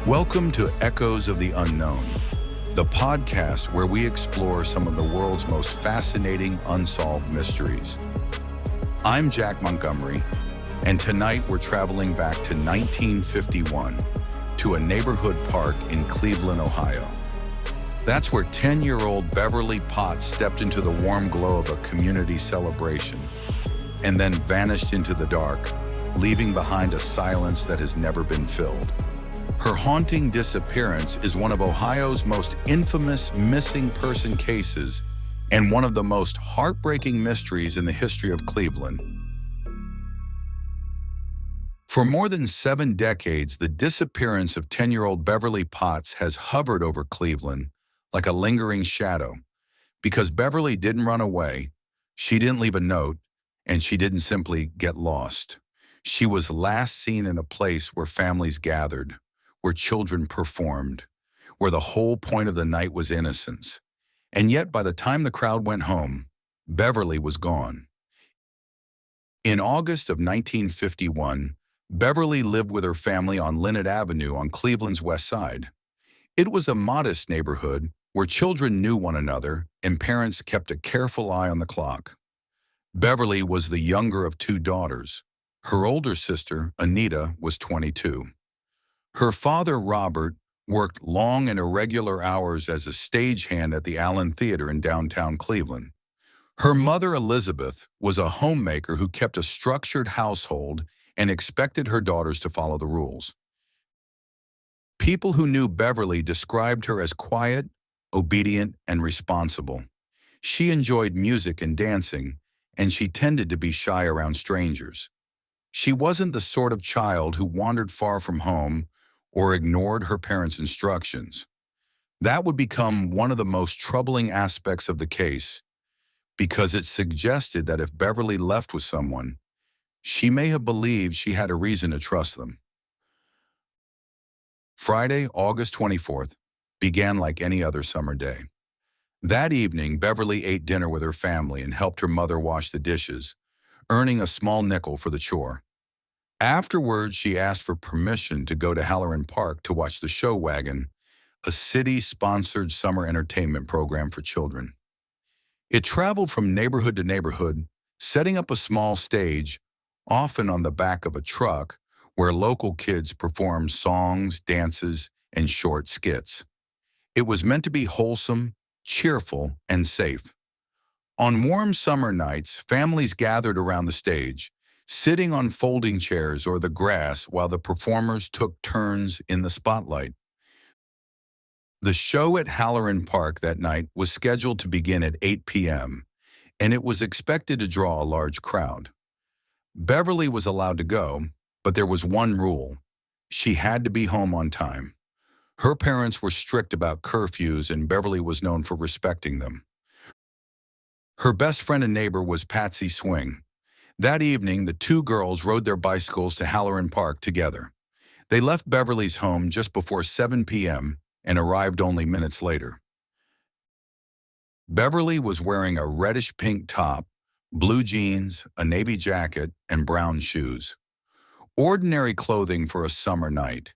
Welcome to Echoes of the Unknown, the podcast where we explore some of the world's most fascinating unsolved mysteries. I'm Jack Montgomery, and tonight we're traveling back to 1951 to a neighborhood park in Cleveland, Ohio. That's where 10-year-old Beverly Potts stepped into the warm glow of a community celebration and then vanished into the dark, leaving behind a silence that has never been filled. Her haunting disappearance is one of Ohio's most infamous missing person cases and one of the most heartbreaking mysteries in the history of Cleveland. For more than 7 decades, the disappearance of 10-year-old Beverly Potts has hovered over Cleveland like a lingering shadow, because Beverly didn't run away, she didn't leave a note, and she didn't simply get lost. She was last seen in a place where families gathered, where children performed, where the whole point of the night was innocence. And yet, by the time the crowd went home, Beverly was gone. In August of 1951, Beverly lived with her family on Linnet Avenue on Cleveland's west side. It was a modest neighborhood where children knew one another and parents kept a careful eye on the clock. Beverly was the younger of 2 daughters. Her older sister, Anita, was 22. Her father, Robert, worked long and irregular hours as a stagehand at the Allen Theater in downtown Cleveland. Her mother, Elizabeth, was a homemaker who kept a structured household and expected her daughters to follow the rules. People who knew Beverly described her as quiet, obedient, and responsible. She enjoyed music and dancing, and she tended to be shy around strangers. She wasn't the sort of child who wandered far from home or ignored her parents' instructions. That would become one of the most troubling aspects of the case, because it suggested that if Beverly left with someone, she may have believed she had a reason to trust them. Friday, August 24th, began like any other summer day. That evening, Beverly ate dinner with her family and helped her mother wash the dishes, earning a small nickel for the chore. Afterwards, she asked for permission to go to Halloran Park to watch the Showagon, a city-sponsored summer entertainment program for children. It traveled from neighborhood to neighborhood, setting up a small stage, often on the back of a truck, where local kids performed songs, dances, and short skits. It was meant to be wholesome, cheerful, and safe. On warm summer nights, families gathered around the stage, sitting on folding chairs or the grass while the performers took turns in the spotlight. The show at Halloran Park that night was scheduled to begin at 8 p.m., and it was expected to draw a large crowd. Beverly was allowed to go, but there was one rule: she had to be home on time. Her parents were strict about curfews, and Beverly was known for respecting them. Her best friend and neighbor was Patsy Swing. That evening, the 2 girls rode their bicycles to Halloran Park together. They left Beverly's home just before 7 p.m. and arrived only minutes later. Beverly was wearing a reddish-pink top, blue jeans, a navy jacket, and brown shoes. Ordinary clothing for a summer night,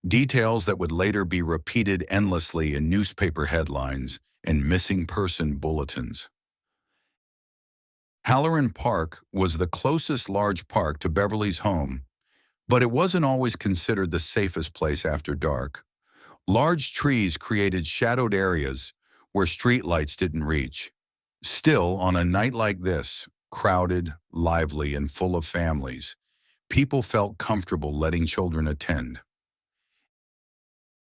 details that would later be repeated endlessly in newspaper headlines and missing person bulletins. Halloran Park was the closest large park to Beverly's home, but it wasn't always considered the safest place after dark. Large trees created shadowed areas where streetlights didn't reach. Still, on a night like this, crowded, lively, and full of families, people felt comfortable letting children attend.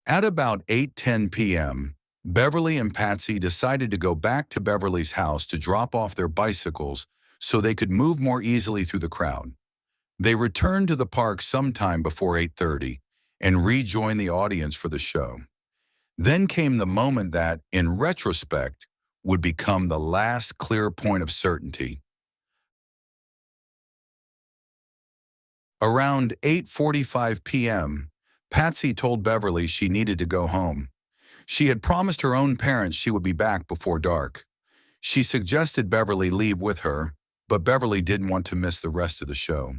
At about 8:10 p.m., Beverly and Patsy decided to go back to Beverly's house to drop off their bicycles so they could move more easily through the crowd. They returned to the park sometime before 8:30 and rejoined the audience for the show. Then came the moment that, in retrospect, would become the last clear point of certainty. Around 8:45 p.m., Patsy told Beverly she needed to go home. She had promised her own parents she would be back before dark. She suggested Beverly leave with her, but Beverly didn't want to miss the rest of the show.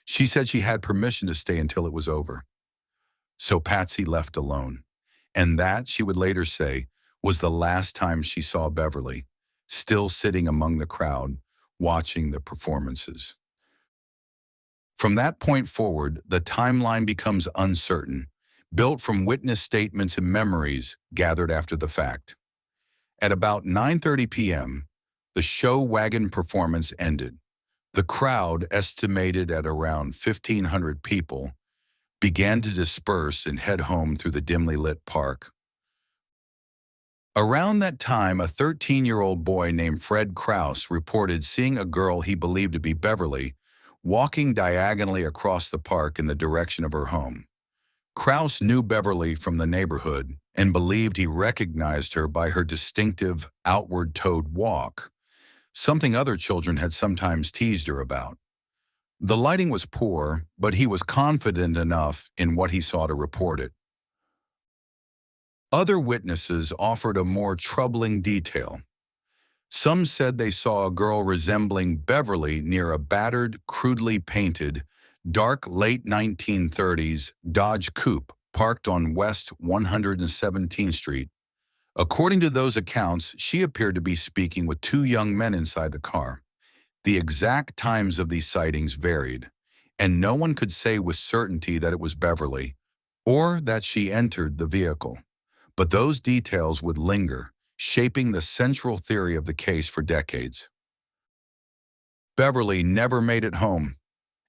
She said she had permission to stay until it was over. so Patsy left alone. And that, she would later say, was the last time she saw Beverly, still sitting among the crowd, watching the performances. From that point forward, the timeline becomes uncertain, built from witness statements and memories gathered after the fact. At about 9:30 p.m., the Showagon performance ended. The crowd, estimated at around 1,500 people, began to disperse and head home through the dimly lit park. Around that time, a 13-year-old boy named Fred Krause reported seeing a girl he believed to be Beverly walking diagonally across the park in the direction of her home. Krause knew Beverly from the neighborhood and believed he recognized her by her distinctive outward-toed walk, something other children had sometimes teased her about. The lighting was poor, but he was confident enough in what he saw to report it. Other witnesses offered a more troubling detail. Some said they saw a girl resembling Beverly near a battered, crudely painted, dark late 1930s Dodge Coupe parked on West 117th Street. According to those accounts, she appeared to be speaking with two young men inside the car. The exact times of these sightings varied, and no one could say with certainty that it was Beverly or that she entered the vehicle. But those details would linger, shaping the central theory of the case for decades. Beverly never made it home.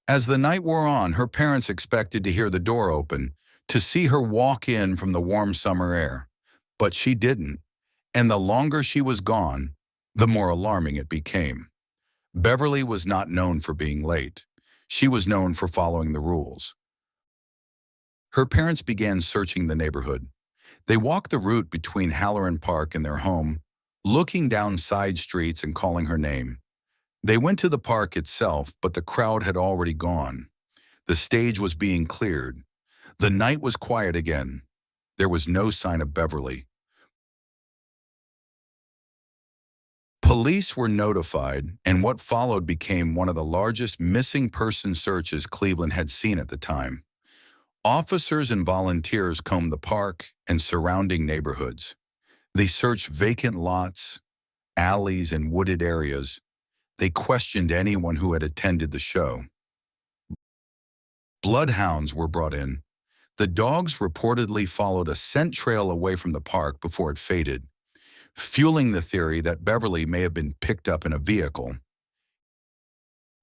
As the night wore on, her parents expected to hear the door open, to see her walk in from the warm summer air. But she didn't, and the longer she was gone, the more alarming it became. Beverly was not known for being late. She was known for following the rules. Her parents began searching the neighborhood. They walked the route between Halloran Park and their home, looking down side streets and calling her name. They went to the park itself, but the crowd had already gone. The stage was being cleared. The night was quiet again. There was no sign of Beverly. Police were notified, and what followed became one of the largest missing person searches Cleveland had seen at the time. Officers and volunteers combed the park and surrounding neighborhoods. They searched vacant lots, alleys, and wooded areas. They questioned anyone who had attended the show. Bloodhounds were brought in. The dogs reportedly followed a scent trail away from the park before it faded, fueling the theory that Beverly may have been picked up in a vehicle.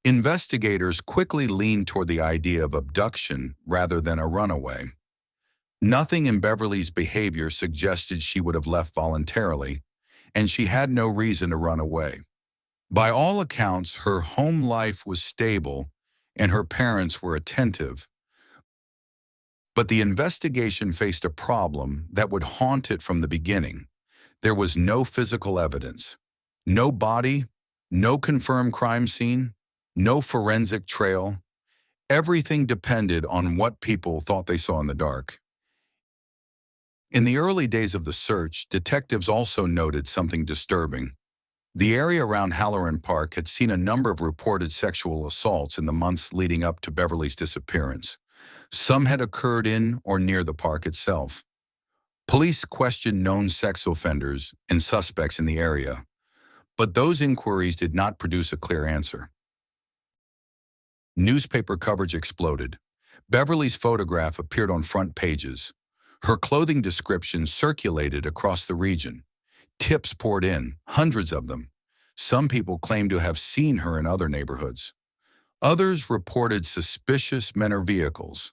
Investigators quickly leaned toward the idea of abduction rather than a runaway. Nothing in Beverly's behavior suggested she would have left voluntarily, and she had no reason to run away. By all accounts, her home life was stable and her parents were attentive. But the investigation faced a problem that would haunt it from the beginning. There was no physical evidence, no body, no confirmed crime scene, no forensic trail. Everything depended on what people thought they saw in the dark. In the early days of the search, detectives also noted something disturbing. The area around Halloran Park had seen a number of reported sexual assaults in the months leading up to Beverly's disappearance. Some had occurred in or near the park itself. Police questioned known sex offenders and suspects in the area, but those inquiries did not produce a clear answer. Newspaper coverage exploded. Beverly's photograph appeared on front pages. Her clothing description circulated across the region. Tips poured in, hundreds of them. Some people claimed to have seen her in other neighborhoods. Others reported suspicious men or vehicles.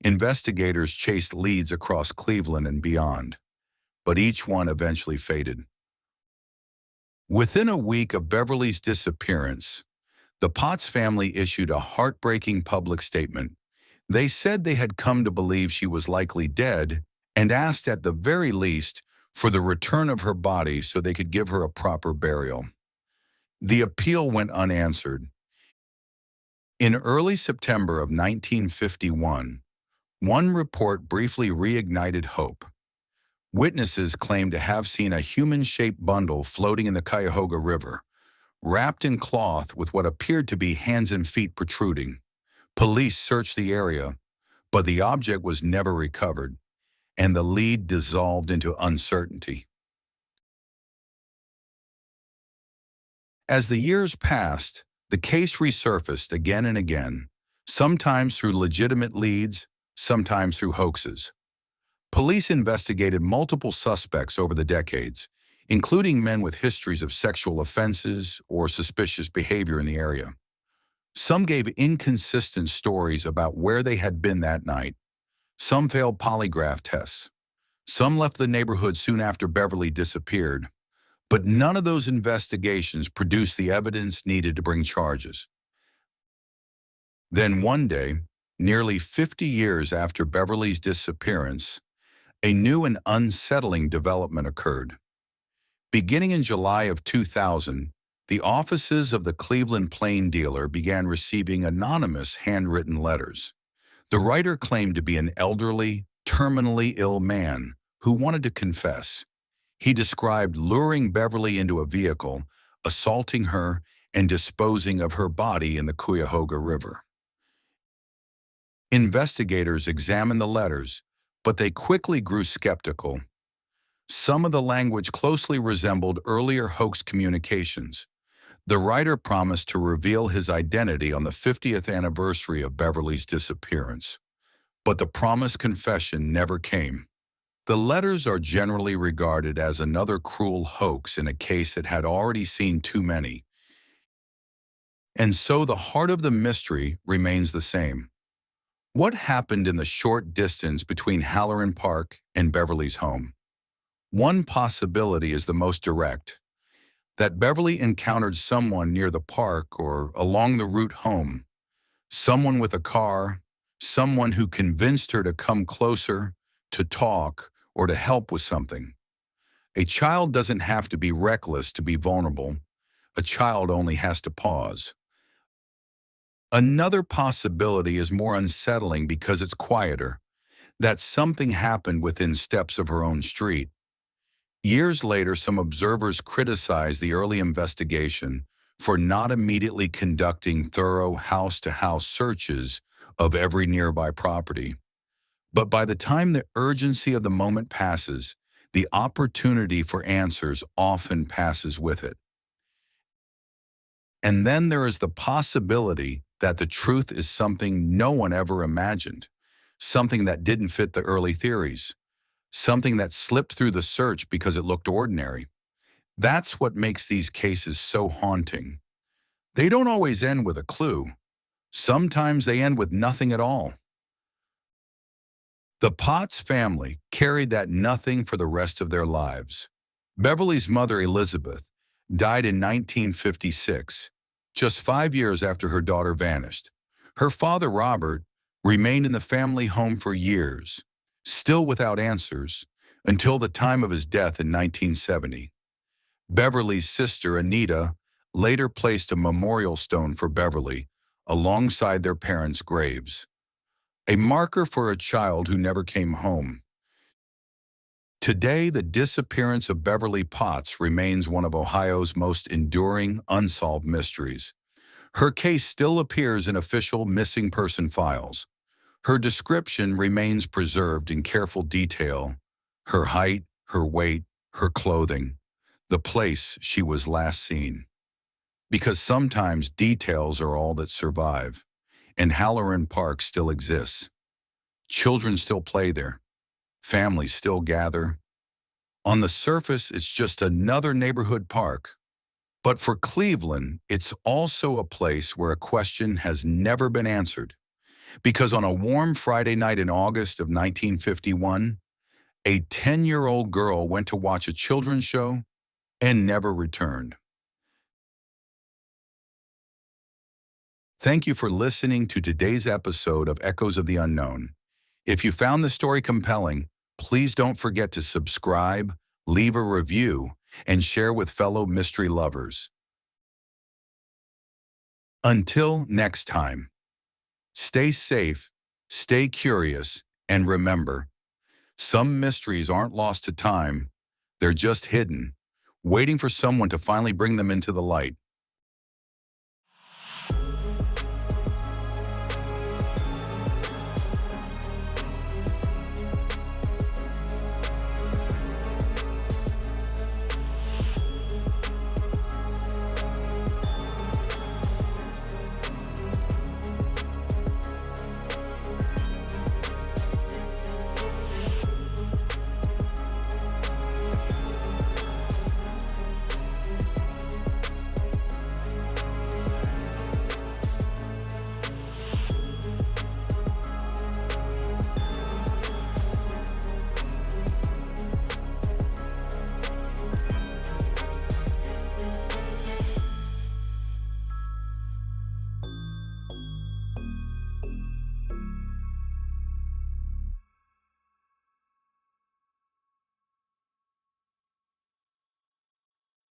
Investigators chased leads across Cleveland and beyond, but each one eventually faded. Within a week of Beverly's disappearance, the Potts family issued a heartbreaking public statement. They said they had come to believe she was likely dead and asked at the very least for the return of her body so they could give her a proper burial. The appeal went unanswered. In early September of 1951, one report briefly reignited hope. Witnesses claimed to have seen a human-shaped bundle floating in the Cuyahoga River, wrapped in cloth with what appeared to be hands and feet protruding. Police searched the area, but the object was never recovered, and the lead dissolved into uncertainty. As the years passed, the case resurfaced again and again, sometimes through legitimate leads, sometimes through hoaxes. Police investigated multiple suspects over the decades, including men with histories of sexual offenses or suspicious behavior in the area. Some gave inconsistent stories about where they had been that night. Some failed polygraph tests. Some left the neighborhood soon after Beverly disappeared. But none of those investigations produced the evidence needed to bring charges. Then one day, nearly 50 years after Beverly's disappearance, a new and unsettling development occurred. Beginning in July of 2000, the offices of the Cleveland Plain dealer began receiving anonymous handwritten letters. The writer claimed to be an elderly, terminally ill man who wanted to confess. He described luring Beverly into a vehicle, assaulting her, and disposing of her body in the Cuyahoga River. Investigators examined the letters, but they quickly grew skeptical. Some of the language closely resembled earlier hoax communications. The writer promised to reveal his identity on the 50th anniversary of Beverly's disappearance, but the promised confession never came. The letters are generally regarded as another cruel hoax in a case that had already seen too many. And so the heart of the mystery remains the same. What happened in the short distance between Halloran Park and Beverly's home? One possibility is the most direct, that Beverly encountered someone near the park or along the route home, someone with a car, someone who convinced her to come closer, to talk, or to help with something. A child doesn't have to be reckless to be vulnerable. A child only has to pause. Another possibility is more unsettling because it's quieter, that something happened within steps of her own street. Years later, some observers criticized the early investigation for not immediately conducting thorough house-to-house searches of every nearby property. But by the time the urgency of the moment passes, the opportunity for answers often passes with it. And then there is the possibility that the truth is something no one ever imagined, something that didn't fit the early theories, something that slipped through the search because it looked ordinary. That's what makes these cases so haunting. They don't always end with a clue. Sometimes they end with nothing at all. The Potts family carried that nothing for the rest of their lives. Beverly's mother, Elizabeth, died in 1956, just 5 years after her daughter vanished. Her father, Robert, remained in the family home for years, still without answers, until the time of his death in 1970. Beverly's sister, Anita, later placed a memorial stone for Beverly alongside their parents' graves, a marker for a child who never came home. Today, the disappearance of Beverly Potts remains one of Ohio's most enduring, unsolved mysteries. Her case still appears in official missing person files. Her description remains preserved in careful detail: her height, her weight, her clothing, the place she was last seen. Because sometimes details are all that survive, and Halloran Park still exists. Children still play there. Families still gather. On the surface, it's just another neighborhood park. But for Cleveland, it's also a place where a question has never been answered. Because on a warm Friday night in August of 1951, a 10-year-old girl went to watch a children's show and never returned. Thank you for listening to today's episode of Echoes of the Unknown. If you found this story compelling, please don't forget to subscribe, leave a review, and share with fellow mystery lovers. Until next time, stay safe, stay curious, and remember, some mysteries aren't lost to time, they're just hidden, waiting for someone to finally bring them into the light.